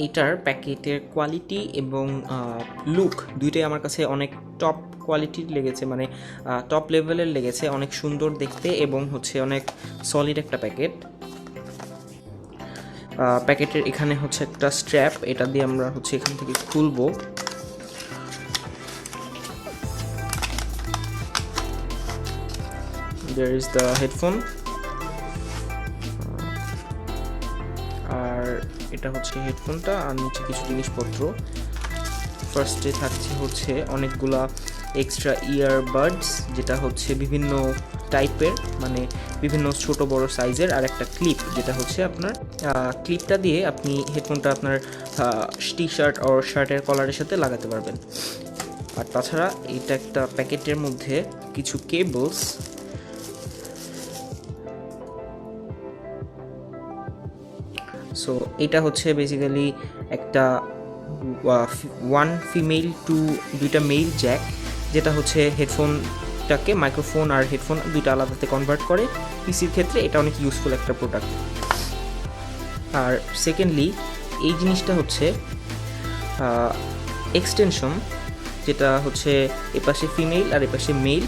এটার প্যাকেটের কোয়ালিটি এবং লুক দুইটাই আমার কাছে অনেক টপ কোয়ালিটির লেগেছে, মানে টপ লেভেলের লেগেছে। অনেক সুন্দর দেখতে এবং হচ্ছে অনেক সলিড একটা প্যাকেট। প্যাকেটের এখানে হচ্ছে একটা স্ট্র্যাপ, এটা দিয়ে আমরা হচ্ছে এখান থেকে খুলবো। There is the headphone, আর এটা হচ্ছে হেডফোনটা, আর নিচে কিছু জিনিসপত্র। ফার্স্টে থাকছে হচ্ছে অনেকগুলা এক্সট্রা ইয়ারবাডস, যেটা হচ্ছে বিভিন্ন টাইপের, মানে বিভিন্ন ছোট বড় সাইজের, আর একটা ক্লিপ, যেটা হচ্ছে আপনার ক্লিপটা দিয়ে আপনি হেডফোনটা আপনার টি শার্ট আর শার্টের কলারের সাথে লাগাতে পারবেন। আর তাছাড়া এটা একটা প্যাকেটের মধ্যে কিছু কেবলস, সো এটা হচ্ছে বেসিক্যালি একটা ওয়ান ফিমেল টু দুইটা মেল জ্যাক, যেটা হচ্ছে হেডফোনটাকে মাইক্রোফোন আর হেডফোন দুইটা আলাদাতে কনভার্ট করে। পিসির ক্ষেত্রে এটা অনেক ইউজফুল একটা প্রোডাক্ট। আর সেকেন্ডলি এই জিনিসটা হচ্ছে এক্সটেনশন, যেটা হচ্ছে এপাশে ফিমেল আর এপাশে মেল।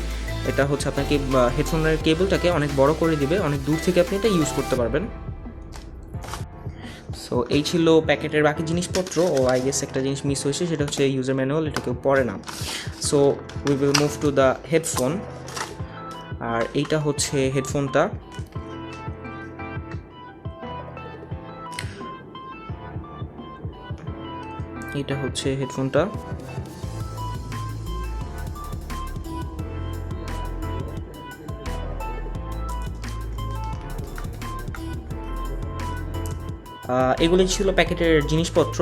এটা হচ্ছে আপনাকে হেডফোনের কেবলটাকে অনেক বড় করে দিবে, অনেক দূর থেকে আপনি এটা ইউজ করতে পারবেন। সো এই ছিল প্যাকেটের বাকি জিনিসপত্র। ও আই গেস একটা জিনিস মিস হয়েছে, সেটা হচ্ছে ইউজার ম্যানুয়াল, এটা কেউ পড়ে না। So we will move to the headphone. আর এইটা হচ্ছে হেডফোনটা। এটা হচ্ছে হেডফোনটা। এগুলি ছিল প্যাকেটের জিনিসপত্র।